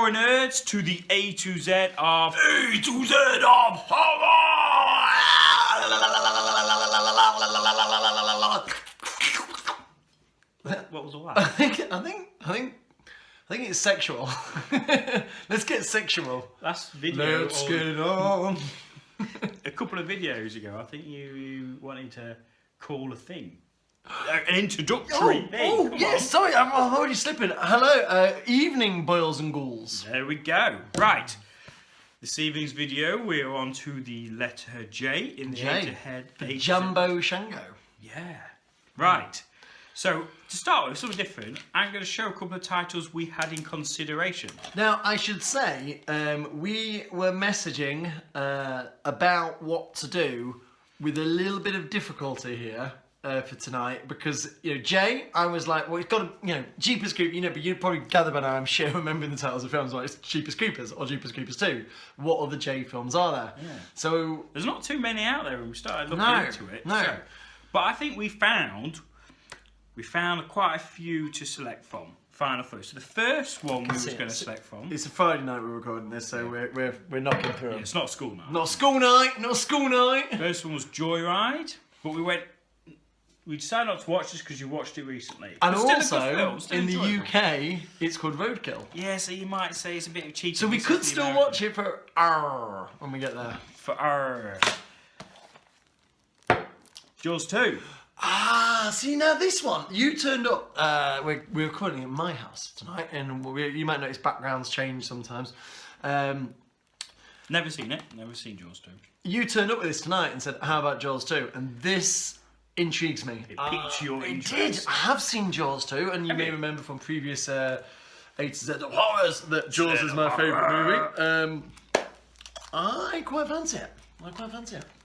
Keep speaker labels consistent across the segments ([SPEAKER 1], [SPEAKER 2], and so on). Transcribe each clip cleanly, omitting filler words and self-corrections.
[SPEAKER 1] horror nerds to the A to Z of
[SPEAKER 2] horror.
[SPEAKER 1] What was all that?
[SPEAKER 2] I think it's sexual. Let's get sexual.
[SPEAKER 1] Last video.
[SPEAKER 2] Let's get on.
[SPEAKER 1] A couple of videos ago, I think you wanted to call a thing. An introductory thing.
[SPEAKER 2] Oh,
[SPEAKER 1] Come
[SPEAKER 2] yes,
[SPEAKER 1] on.
[SPEAKER 2] sorry, I'm already slipping. Hello, evening, boils and ghouls.
[SPEAKER 1] There we go. Right. This evening's video, we're on to the letter J in the head-to-head.
[SPEAKER 2] The Jumbo Shango.
[SPEAKER 1] Yeah. Right. So, to start with, something different, I'm going to show a couple of titles we had in consideration.
[SPEAKER 2] Now, I should say, we were messaging about what to do with a little bit of difficulty here for tonight because, Jay, I was like, well, it's got to, Jeepers Creepers, but you'd probably gather by now, I'm sure, remembering the titles of films, like it's Jeepers Creepers or Jeepers Creepers 2. What other J films are there? Yeah. So
[SPEAKER 1] there's not too many out there when we started looking into it.
[SPEAKER 2] No.
[SPEAKER 1] So, but I think we found quite a few to select from. Final first. So the first one we was going to select from.
[SPEAKER 2] It's a Friday night we're recording this, so we're knocking through them.
[SPEAKER 1] It's not school night.
[SPEAKER 2] Not school night. Not school night.
[SPEAKER 1] First one was Joyride, but we decided not to watch this because you watched it recently.
[SPEAKER 2] And
[SPEAKER 1] Still
[SPEAKER 2] also,
[SPEAKER 1] a good film, still
[SPEAKER 2] in the
[SPEAKER 1] enjoyable.
[SPEAKER 2] UK, it's called Roadkill.
[SPEAKER 1] Yeah, so you might say it's a bit of cheating.
[SPEAKER 2] So we could still watch it for when we get there.
[SPEAKER 1] For Jaws 2.
[SPEAKER 2] See now this one, you turned up, we're recording at my house tonight, and you might notice backgrounds change sometimes.
[SPEAKER 1] Never seen it, never seen Jaws 2.
[SPEAKER 2] You turned up with this tonight and said, how about Jaws 2? And this intrigues me.
[SPEAKER 1] It piqued your interest.
[SPEAKER 2] It did. I have seen Jaws 2, and you may remember from previous A to Z of horrors that Jaws is my favourite movie. I quite fancy it.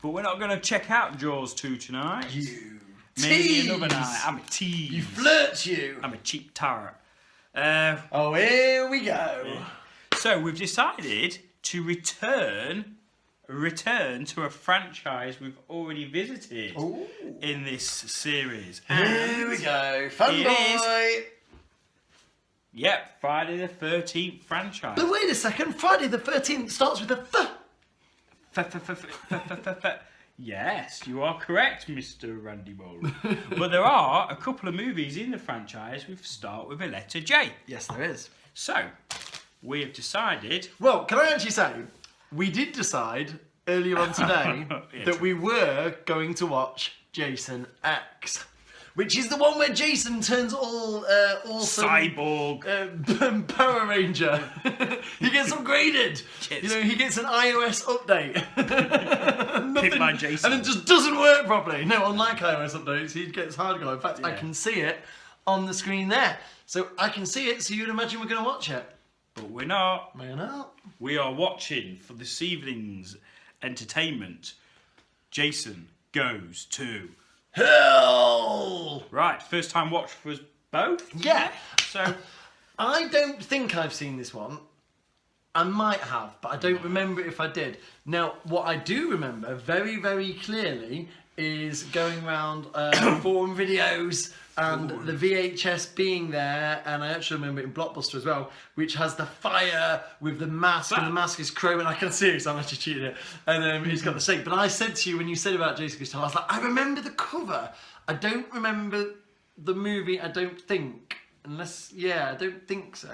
[SPEAKER 1] But we're not going to check out Jaws 2 tonight. Maybe
[SPEAKER 2] Tease.
[SPEAKER 1] another night. I'm a tease.
[SPEAKER 2] You flirt, you.
[SPEAKER 1] I'm a cheap tart.
[SPEAKER 2] Oh, here we go.
[SPEAKER 1] Yeah. So we've decided to return to a franchise we've already visited in this series.
[SPEAKER 2] Here we go. Fun boy.
[SPEAKER 1] Yep, Friday the 13th franchise.
[SPEAKER 2] But wait a second, Friday the 13th starts with a
[SPEAKER 1] Yes, you are correct, Mr. Randy Bowler. But there are a couple of movies in the franchise which start with a letter J.
[SPEAKER 2] Yes, there is.
[SPEAKER 1] So, we have decided...
[SPEAKER 2] Well, can I actually say, we did decide earlier on today that we were going to watch Jason X. Which is the one where Jason turns all awesome...
[SPEAKER 1] Cyborg.
[SPEAKER 2] Power Ranger. He gets upgraded.
[SPEAKER 1] Yes.
[SPEAKER 2] He gets an iOS update.
[SPEAKER 1] Pick my Jason.
[SPEAKER 2] And it just doesn't work properly. No, unlike iOS updates, he gets hardcore. In fact, I
[SPEAKER 1] Yeah.
[SPEAKER 2] can see it on the screen there. So I can see it, so you'd imagine we're going to watch it.
[SPEAKER 1] But we're not.
[SPEAKER 2] We're not.
[SPEAKER 1] We are watching, for this evening's entertainment, Jason Goes to
[SPEAKER 2] Hell!
[SPEAKER 1] Right, first time watch for us both.
[SPEAKER 2] Yeah.
[SPEAKER 1] So
[SPEAKER 2] I don't think I've seen this one. I might have, but I don't remember if I did. Now, what I do remember very, very clearly is going around forum videos and the VHS being there, and I actually remember it in Blockbuster as well, which has the fire with the mask, and the mask is chrome, and I can see it because I'm actually cheating it, and he's got the stake. But I said to you, when you said about Jason Goes to Hell, I was like, I remember the cover. I don't remember the movie, I don't think. Unless, I don't think so.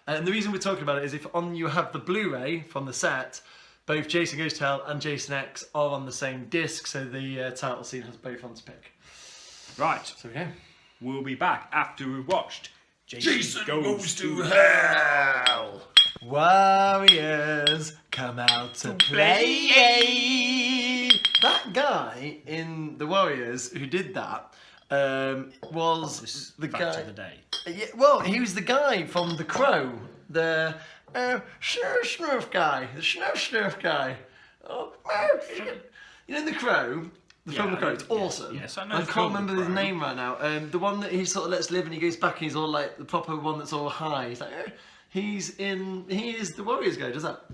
[SPEAKER 2] And the reason we're talking about it is if you have the Blu-ray from the set, both Jason Goes to Hell and Jason X are on the same disc, so the title scene has both on to pick.
[SPEAKER 1] right,
[SPEAKER 2] So yeah.
[SPEAKER 1] we'll be back after we've watched
[SPEAKER 2] Jason Goes to Hell. Warriors come out to play. That guy in the Warriors who did that was the
[SPEAKER 1] Fact
[SPEAKER 2] guy.
[SPEAKER 1] of the day.
[SPEAKER 2] Yeah, well, he was the guy from The Crow, the Snurf guy, the Snurf guy. Oh, The Crow, the film The Crow. It's awesome.
[SPEAKER 1] Yes, I know
[SPEAKER 2] I
[SPEAKER 1] the
[SPEAKER 2] can't
[SPEAKER 1] film
[SPEAKER 2] remember
[SPEAKER 1] The
[SPEAKER 2] his
[SPEAKER 1] Crow.
[SPEAKER 2] name right now. The one that he sort of lets live and he goes back and he's all like the proper one that's all high. He's like, he is the Warriors guy. Does that?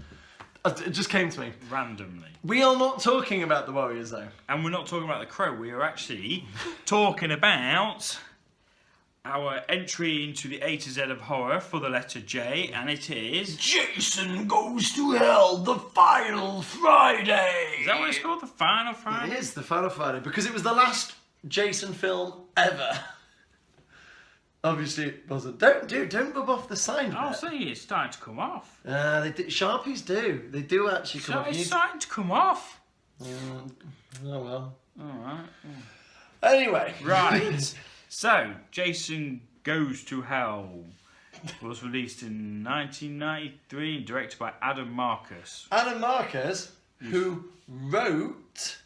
[SPEAKER 2] It just came to me.
[SPEAKER 1] Randomly.
[SPEAKER 2] We are not talking about the Warriors though.
[SPEAKER 1] And we're not talking about The Crow, we are actually talking about our entry into the A to Z of horror for the letter J, and it is...
[SPEAKER 2] Jason Goes to Hell, the Final Friday!
[SPEAKER 1] Is that what it's called? The Final Friday?
[SPEAKER 2] It is, the Final Friday, because it was the last Jason film ever. Obviously it wasn't. Don't rub off the sign.
[SPEAKER 1] I'll say it's starting to come off.
[SPEAKER 2] Sharpies do. They do actually come off.
[SPEAKER 1] It's starting to come off.
[SPEAKER 2] Oh well.
[SPEAKER 1] Alright.
[SPEAKER 2] Anyway.
[SPEAKER 1] Right. So, Jason Goes to Hell was released in 1993, directed by Adam Marcus.
[SPEAKER 2] Adam Marcus, who wrote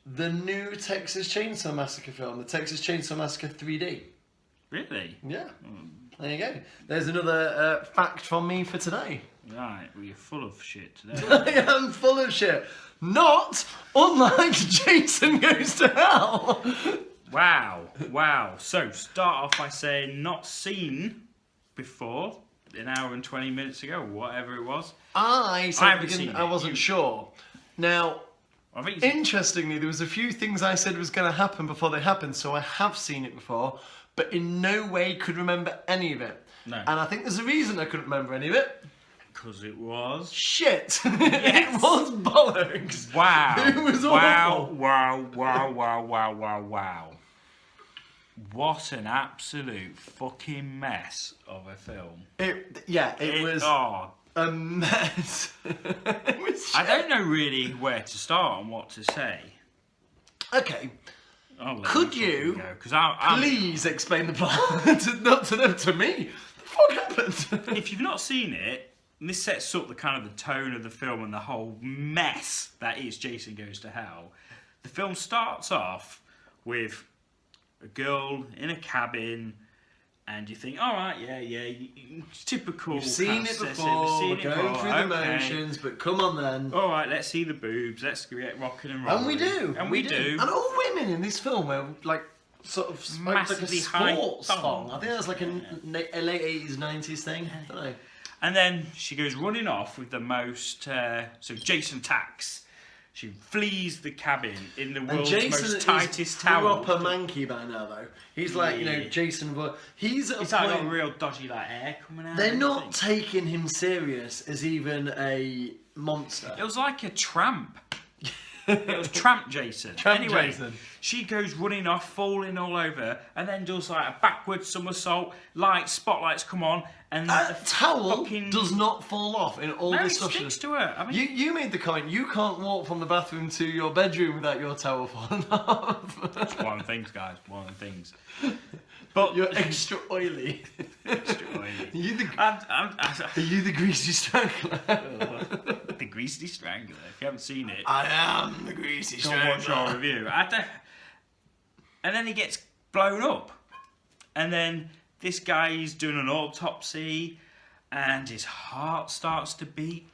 [SPEAKER 2] the new Texas Chainsaw Massacre film, the Texas Chainsaw Massacre 3D.
[SPEAKER 1] Really?
[SPEAKER 2] Yeah. There you go. There's another fact from me for today.
[SPEAKER 1] Right, well, you're full of shit today.
[SPEAKER 2] I am full of shit. Not unlike Jason Goes to Hell.
[SPEAKER 1] Wow. So, start off by saying not seen before, an hour and 20 minutes ago, whatever it was.
[SPEAKER 2] I wasn't sure. Now,
[SPEAKER 1] I think
[SPEAKER 2] interestingly, there was a few things I said was going to happen before they happened, so I have seen it before, but in no way could remember any of it.
[SPEAKER 1] No.
[SPEAKER 2] And I think there's a reason I couldn't remember any of it.
[SPEAKER 1] Because it was...
[SPEAKER 2] Shit!
[SPEAKER 1] Yes.
[SPEAKER 2] It was bollocks!
[SPEAKER 1] Wow.
[SPEAKER 2] It was awful.
[SPEAKER 1] Wow. What an absolute fucking mess of a film.
[SPEAKER 2] It was
[SPEAKER 1] Oh,
[SPEAKER 2] a mess. It was shit.
[SPEAKER 1] I don't know really where to start and what to say.
[SPEAKER 2] Okay.
[SPEAKER 1] Could
[SPEAKER 2] you
[SPEAKER 1] I'm,
[SPEAKER 2] please explain the plot? Not to them, to me. What the fuck happened?
[SPEAKER 1] if you've not seen it, this sets up the kind of the tone of the film and the whole mess that is Jason Goes to Hell. The film starts off with a girl in a cabin, and you think, all right, yeah, typical.
[SPEAKER 2] You've seen it before, we're going through the motions, but come on then.
[SPEAKER 1] All right, let's see the boobs, let's get rocking and rolling.
[SPEAKER 2] And we do. And all women in this film were like sort of smoked like a
[SPEAKER 1] Massively high
[SPEAKER 2] sports
[SPEAKER 1] thong.
[SPEAKER 2] thong. I think that was like a late 80s, 90s thing. I don't know.
[SPEAKER 1] And then she goes running off with the most, so Jason attacks. She flees the cabin in the world's most tightest tower.
[SPEAKER 2] Proper manky by now, though. He's like, Jason. He's at a
[SPEAKER 1] It's like
[SPEAKER 2] point.
[SPEAKER 1] got real dodgy like air coming out.
[SPEAKER 2] They're
[SPEAKER 1] and
[SPEAKER 2] not
[SPEAKER 1] everything.
[SPEAKER 2] taking him serious as even a monster.
[SPEAKER 1] It was like a tramp. It was Tramp Jason.
[SPEAKER 2] Anyway,
[SPEAKER 1] Jason. She goes running off, falling all over, and then does like a backward somersault. Lights, spotlights come on, and
[SPEAKER 2] a towel
[SPEAKER 1] fucking...
[SPEAKER 2] does not fall off in all this
[SPEAKER 1] it
[SPEAKER 2] stuff.
[SPEAKER 1] sticks to her. I mean,
[SPEAKER 2] You made the comment, you can't walk from the bathroom to your bedroom without your towel falling off.
[SPEAKER 1] It's one of the things, guys. One of the things. But
[SPEAKER 2] you're extra oily.
[SPEAKER 1] Extra oily.
[SPEAKER 2] Are you the greasy strangler?
[SPEAKER 1] The Greasy Strangler. If you haven't seen it,
[SPEAKER 2] I am the greasy
[SPEAKER 1] go watch
[SPEAKER 2] strangler.
[SPEAKER 1] our review. And then he gets blown up, and then this guy is doing an autopsy, and his heart starts to beat,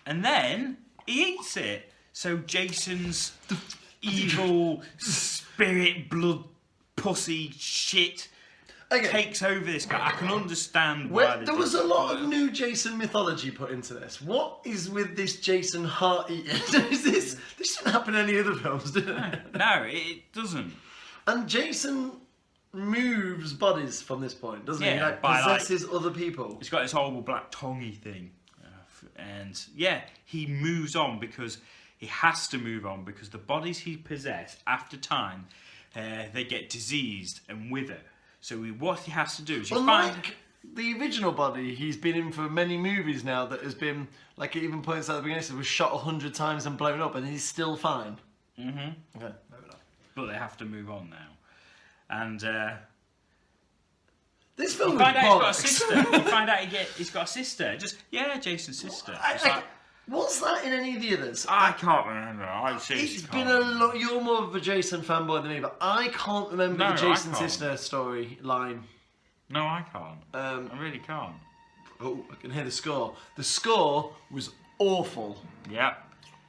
[SPEAKER 1] and then he eats it. So Jason's evil spirit, blood, pussy shit takes over this guy. I can understand why.
[SPEAKER 2] There was a lot of new Jason mythology put into this. What is with this Jason heart eating? This didn't happen in any other films, did it?
[SPEAKER 1] No, it doesn't.
[SPEAKER 2] And Jason moves bodies from this point, doesn't he?
[SPEAKER 1] Yeah,
[SPEAKER 2] Like
[SPEAKER 1] by,
[SPEAKER 2] possesses other people.
[SPEAKER 1] He's got this horrible black tonguey thing. And yeah, he moves on because he has to move on because the bodies he possessed after time, they get diseased and wither. So what he has to do is
[SPEAKER 2] Unlike the original body he's been in for many movies now that has been, like it even points out at the beginning, it was shot 100 times and blown up and he's still fine.
[SPEAKER 1] Mm-hmm.
[SPEAKER 2] Okay, fair enough.
[SPEAKER 1] But they have to move on now. And
[SPEAKER 2] this film
[SPEAKER 1] you find out he's got a sister. You find out he's got a sister. Just, Jason's sister.
[SPEAKER 2] Was that in any of the others?
[SPEAKER 1] I can't remember.
[SPEAKER 2] It's been a lot. You're more of a Jason fanboy than me, but I can't remember the Jason sister storyline.
[SPEAKER 1] No, I can't. I really can't.
[SPEAKER 2] Oh, I can hear the score. The score was awful.
[SPEAKER 1] Yeah.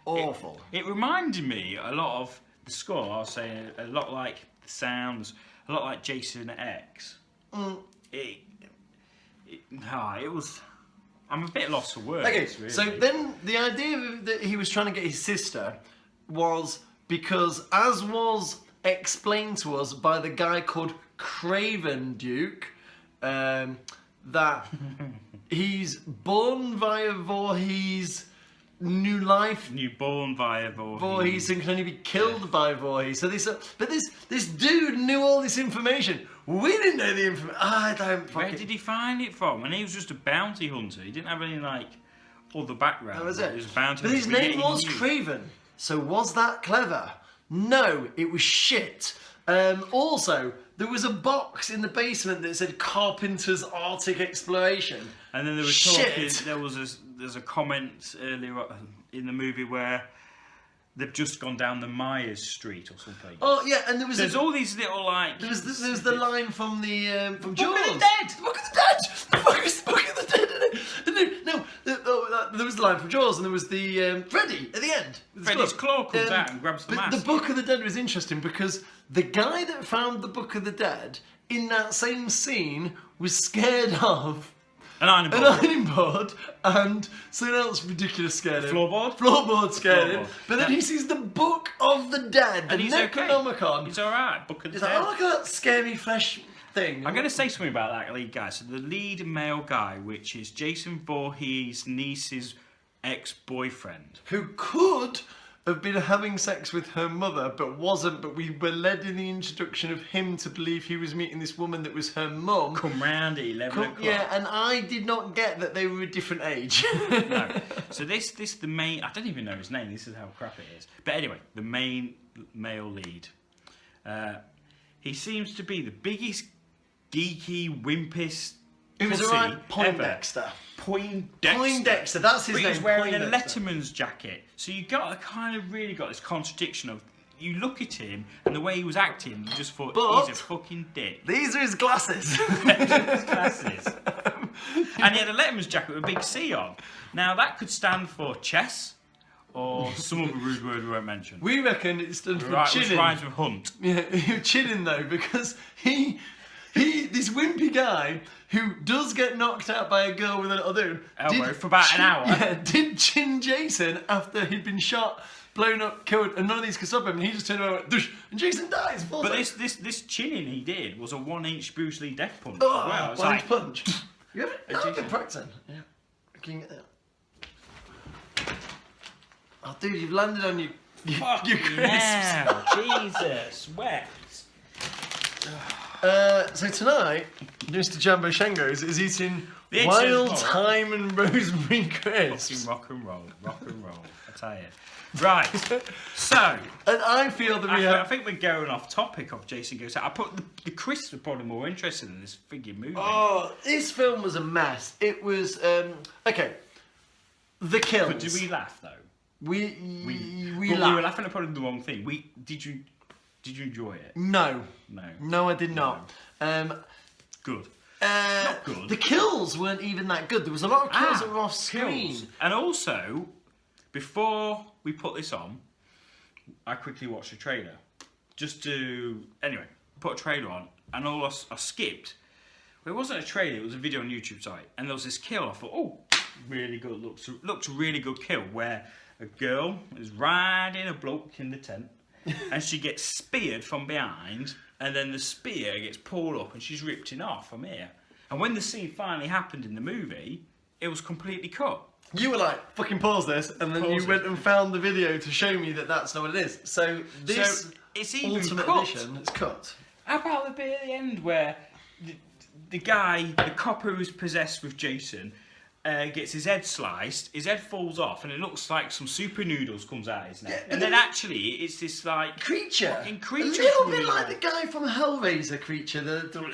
[SPEAKER 2] Awful.
[SPEAKER 1] It reminded me a lot of the score. I was saying a lot like the sounds, a lot like Jason X. It was. I'm a bit lost for words.
[SPEAKER 2] Okay,
[SPEAKER 1] really.
[SPEAKER 2] so then the idea that he was trying to get his sister was because, as was explained to us by the guy called Craven Duke, that he's born via Voorhees' new life.
[SPEAKER 1] Newborn via Voorhees.
[SPEAKER 2] Voorhees and can only be killed by Voorhees. So this dude knew all this information. We didn't know the information. I don't fucking...
[SPEAKER 1] Where did he find it from? And he was just a bounty hunter. He didn't have any like other background.
[SPEAKER 2] That was it.
[SPEAKER 1] He was a bounty
[SPEAKER 2] But his
[SPEAKER 1] hunter.
[SPEAKER 2] name was Craven. So was that clever? No, it was shit. Also, there was a box in the basement that said Carpenter's Arctic Exploration.
[SPEAKER 1] And then there was talking. There's a comment earlier in the movie where they've just gone down the Myers Street or something.
[SPEAKER 2] Oh yeah, and
[SPEAKER 1] There's all these little like.
[SPEAKER 2] There was the line from the from Jaws.
[SPEAKER 1] Book of the Dead.
[SPEAKER 2] The Book of the Dead. The fuck is the Book of the Dead? There was the line from Jaws, and there was the Freddy at the end.
[SPEAKER 1] Freddy's claw comes out and grabs the
[SPEAKER 2] but
[SPEAKER 1] mask.
[SPEAKER 2] The Book of the Dead was interesting because the guy that found the Book of the Dead in that same scene was scared of
[SPEAKER 1] An iron board.
[SPEAKER 2] an ironing board and something else ridiculous scared him.
[SPEAKER 1] Floorboard?
[SPEAKER 2] Floorboard scared him.
[SPEAKER 1] Floorboard.
[SPEAKER 2] But then he sees the Book of the Dead, the
[SPEAKER 1] And he's okay.
[SPEAKER 2] Necronomicon.
[SPEAKER 1] He's alright. Book of the
[SPEAKER 2] He's like,
[SPEAKER 1] Dead.
[SPEAKER 2] oh, look at that scary flesh thing.
[SPEAKER 1] I'm going to say something about that lead guy. So the lead male guy, which is Jason Voorhees' niece's ex-boyfriend.
[SPEAKER 2] Who could have been having sex with her mother, but wasn't. But we were led in the introduction of him to believe he was meeting this woman that was her mum.
[SPEAKER 1] Come round at 11 o'clock.
[SPEAKER 2] Yeah, and I did not get that they were a different age.
[SPEAKER 1] No. So this the main. I don't even know his name. This is how crap it is. But anyway, the main male lead. He seems to be the biggest geeky wimpest.
[SPEAKER 2] It was
[SPEAKER 1] pussy
[SPEAKER 2] alright, Poindexter.
[SPEAKER 1] ever. Poindexter.
[SPEAKER 2] Poindexter, that's his
[SPEAKER 1] But
[SPEAKER 2] name.
[SPEAKER 1] he's wearing a
[SPEAKER 2] Poindexter.
[SPEAKER 1] Letterman's jacket. So you really got this contradiction of you look at him and the way he was acting, you just thought
[SPEAKER 2] But-
[SPEAKER 1] he's a fucking dick.
[SPEAKER 2] These are his glasses.
[SPEAKER 1] His glasses. And he had a Letterman's jacket with a big C on. Now that could stand for chess or some other rude word we won't mention.
[SPEAKER 2] We reckon it stood for
[SPEAKER 1] Right, which
[SPEAKER 2] chinning.
[SPEAKER 1] rhymes with hunt.
[SPEAKER 2] Yeah, chinning though, because he, this wimpy guy who does get knocked out by a girl with a little dude.
[SPEAKER 1] Elbow for about an hour.
[SPEAKER 2] Yeah, did chin Jason after he'd been shot, blown up, killed, and none of these could stop him, and he just turned around and went, "Dush," and Jason dies.
[SPEAKER 1] But this chinning he did was a 1-inch Bruce Lee death punch.
[SPEAKER 2] Oh,
[SPEAKER 1] as well. It's
[SPEAKER 2] blind
[SPEAKER 1] like,
[SPEAKER 2] punch. You have it?
[SPEAKER 1] A
[SPEAKER 2] No, I've
[SPEAKER 1] Jason.
[SPEAKER 2] been practicing. Yeah. Can you get that? Oh, dude, you've landed on your
[SPEAKER 1] fucking
[SPEAKER 2] crisps.
[SPEAKER 1] hell, Jesus, wet.
[SPEAKER 2] So tonight, Mr. Jumbo Shango's is eating
[SPEAKER 1] The egg
[SPEAKER 2] wild
[SPEAKER 1] says
[SPEAKER 2] thyme and rosemary crisps.
[SPEAKER 1] Fucking rock and roll, I tell you. Right, so
[SPEAKER 2] And I feel that we
[SPEAKER 1] I
[SPEAKER 2] have...
[SPEAKER 1] think we're going off topic of Jason Goes Out. I put the crisps are probably more interesting than this frigging movie.
[SPEAKER 2] Oh, this film was a mess. It was, okay, the kills.
[SPEAKER 1] But did we laugh though?
[SPEAKER 2] We
[SPEAKER 1] But we were
[SPEAKER 2] laughed.
[SPEAKER 1] laughing at probably the wrong thing. Did you enjoy it?
[SPEAKER 2] No.
[SPEAKER 1] No.
[SPEAKER 2] No, I did not.
[SPEAKER 1] Good.
[SPEAKER 2] Not
[SPEAKER 1] good.
[SPEAKER 2] The kills weren't even that good. There was a lot of kills that were off screen.
[SPEAKER 1] Kills. And also, before we put this on, I quickly watched a trailer. Anyway, put a trailer on, and I skipped. Well, it wasn't a trailer, it was a video on YouTube site. And there was this kill, I thought, oh, really good, looks really good kill, where a girl is riding a bloke in the tent, and she gets speared from behind, and then the spear gets pulled up and she's ripped in half from here. And when the scene finally happened in the movie, it was completely cut.
[SPEAKER 2] You were like, fucking pause this, and then
[SPEAKER 1] Pause
[SPEAKER 2] you
[SPEAKER 1] it.
[SPEAKER 2] went and found the video to show me that that's not what it is. So this
[SPEAKER 1] So it's even
[SPEAKER 2] Ultimate
[SPEAKER 1] cut.
[SPEAKER 2] Edition, it's cut.
[SPEAKER 1] How about the bit at the end where the guy, the cop who's possessed with Jason, gets his head sliced, his head falls off, and it looks like some super noodles comes out his neck.
[SPEAKER 2] Yeah,
[SPEAKER 1] and then actually, it's this like
[SPEAKER 2] Creature.
[SPEAKER 1] fucking creature.
[SPEAKER 2] A little bit
[SPEAKER 1] coming
[SPEAKER 2] like
[SPEAKER 1] out.
[SPEAKER 2] the guy from Hellraiser creature, the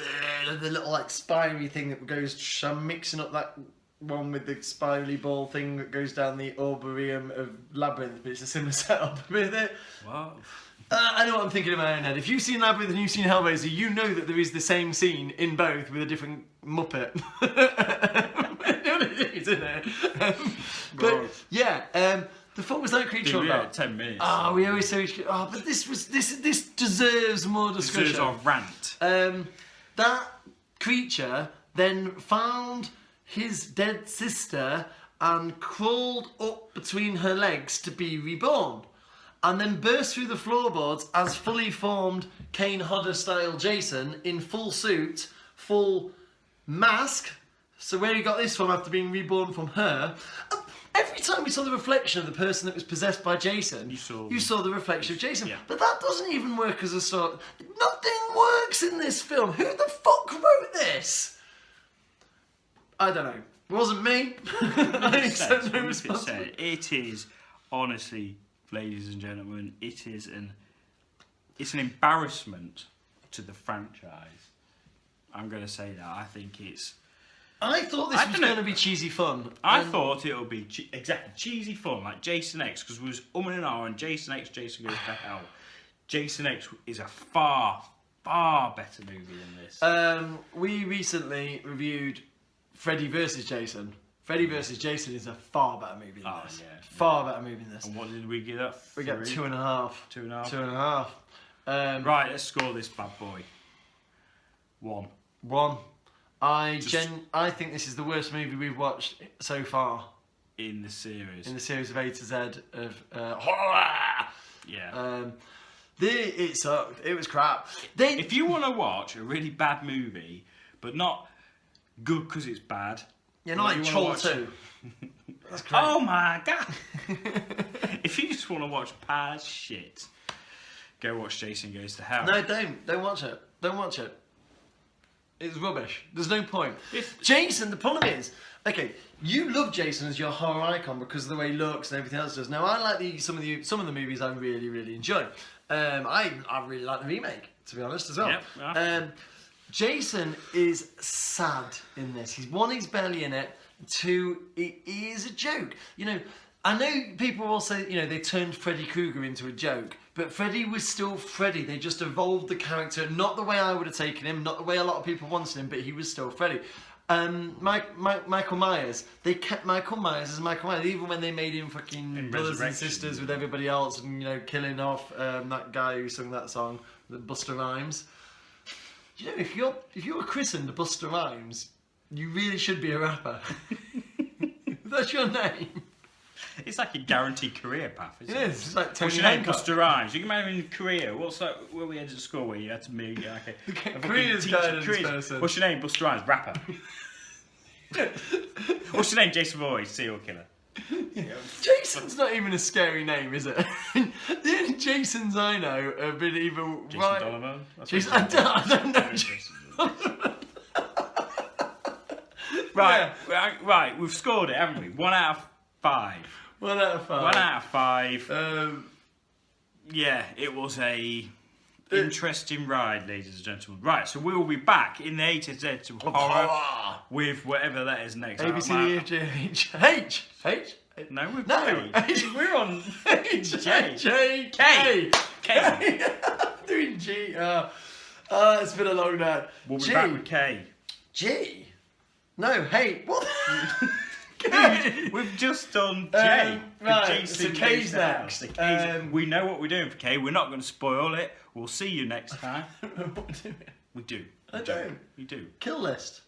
[SPEAKER 2] little like spirally thing that goes. I'm mixing up that one with the spirally ball thing that goes down the Arboretum of Labyrinth, but it's a similar setup with it.
[SPEAKER 1] What?
[SPEAKER 2] I know what I'm thinking in my own head. If you've seen Labyrinth and you've seen Hellraiser, you know that there is the same scene in both with a different Muppet. You know what it is, isn't it? But
[SPEAKER 1] Gross.
[SPEAKER 2] yeah, the fuck was that creature
[SPEAKER 1] Dude,
[SPEAKER 2] about?
[SPEAKER 1] yeah, 10 minutes.
[SPEAKER 2] Oh, we always say, oh, but this deserves more
[SPEAKER 1] This
[SPEAKER 2] discussion.
[SPEAKER 1] is our rant.
[SPEAKER 2] That creature then found his dead sister and crawled up between her legs to be reborn. and then burst through the floorboards as fully formed Kane Hodder style Jason in full suit, full mask. So where he got this from after being reborn from her. Every time we saw the reflection of the person that was possessed by Jason, you saw the reflection of Jason.
[SPEAKER 1] Yeah.
[SPEAKER 2] But that doesn't even work as a sort. Nothing works in this film. Who the fuck wrote this? I don't know. It wasn't me. I accept no responsibility.
[SPEAKER 1] It is, honestly, ladies and gentlemen, it's an embarrassment to the franchise. I'm going to say that. I think it's.
[SPEAKER 2] I thought this was going to be cheesy fun.
[SPEAKER 1] I thought it would be exactly cheesy fun, like Jason X, because we was and ahhing Jason X, Jason Goes to Hell. Jason X is a far, far better movie than this.
[SPEAKER 2] We recently reviewed Freddy vs. Jason. Freddy vs. Jason is a far better movie than this.
[SPEAKER 1] Yeah,
[SPEAKER 2] far better movie than this.
[SPEAKER 1] And what did we get up?
[SPEAKER 2] We got 2.5.
[SPEAKER 1] 2.5.
[SPEAKER 2] 2.5.
[SPEAKER 1] Right, let's score this bad boy. 1.
[SPEAKER 2] 1. I think this is the worst movie we've watched so far.
[SPEAKER 1] In the series.
[SPEAKER 2] In the series of A to Z of horror.
[SPEAKER 1] Yeah.
[SPEAKER 2] It sucked. It was crap.
[SPEAKER 1] If you want to watch a really bad movie, but not good because it's bad.
[SPEAKER 2] You're not like Troll 2. That's great.
[SPEAKER 1] Oh my god! If you just want to watch bad shit, go watch Jason Goes to Hell.
[SPEAKER 2] No, don't. Don't watch it. Don't watch it. It's rubbish. There's no point. Jason, the problem is, okay, you love Jason as your horror icon because of the way he looks and everything else does. Now, I like some of the movies I really, really enjoy. I really like the remake, to be honest, as well.
[SPEAKER 1] Yep, yeah.
[SPEAKER 2] Jason is sad in this. He's barely in it. 2, it is a joke. You know, I know people will say, you know, they turned Freddy Krueger into a joke, but Freddy was still Freddy. They just evolved the character, not the way I would have taken him, not the way a lot of people wanted him, but he was still Freddy. Michael Myers, they kept Michael Myers as Michael Myers, even when they made him fucking brothers and sisters with everybody else and, you know, killing off that guy who sung that song, Busta Rhymes. You know, if you're christened Busta Rhymes, you really should be a rapper. That's your name.
[SPEAKER 1] It's like a guaranteed career path, isn't it?
[SPEAKER 2] It is. It's like Tony
[SPEAKER 1] What's your name?
[SPEAKER 2] Hancock.
[SPEAKER 1] Busta Rhymes. You can imagine Korea. What's that? Where we had at school where you had to meet like a
[SPEAKER 2] Careers guidance person.
[SPEAKER 1] What's your name? Busta Rhymes. Rapper. What's your name? Jason Voorhees. Serial killer.
[SPEAKER 2] Jason's not even a scary name, is it? The only Jasons I know have been either
[SPEAKER 1] Jason Donovan.
[SPEAKER 2] Jason, I don't know.
[SPEAKER 1] Right. We've scored it, haven't we? 1 out of 5.
[SPEAKER 2] 1 out of 5.
[SPEAKER 1] 1 out of 5. Yeah, it was a interesting ride, ladies and gentlemen. Right, so we will be back in the A to Z to horror with whatever that is next.
[SPEAKER 2] A, B, C, D, F, G, H. H?
[SPEAKER 1] No, we're
[SPEAKER 2] we're
[SPEAKER 1] on
[SPEAKER 2] H, J,
[SPEAKER 1] K.
[SPEAKER 2] I'm doing G. It's been a long night.
[SPEAKER 1] We'll be back with K.
[SPEAKER 2] G? No, hey, what?
[SPEAKER 1] We've just done J.
[SPEAKER 2] Right, so K's next.
[SPEAKER 1] We know what we're doing for K. We're not going to spoil it. We'll see you next time. We do.
[SPEAKER 2] I don't.
[SPEAKER 1] We do.
[SPEAKER 2] Kill list.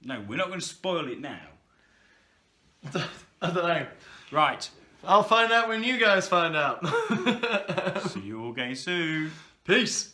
[SPEAKER 1] No, we're not going to spoil it now.
[SPEAKER 2] I don't know.
[SPEAKER 1] Right.
[SPEAKER 2] I'll find out when you guys find out.
[SPEAKER 1] See you all again soon.
[SPEAKER 2] Peace.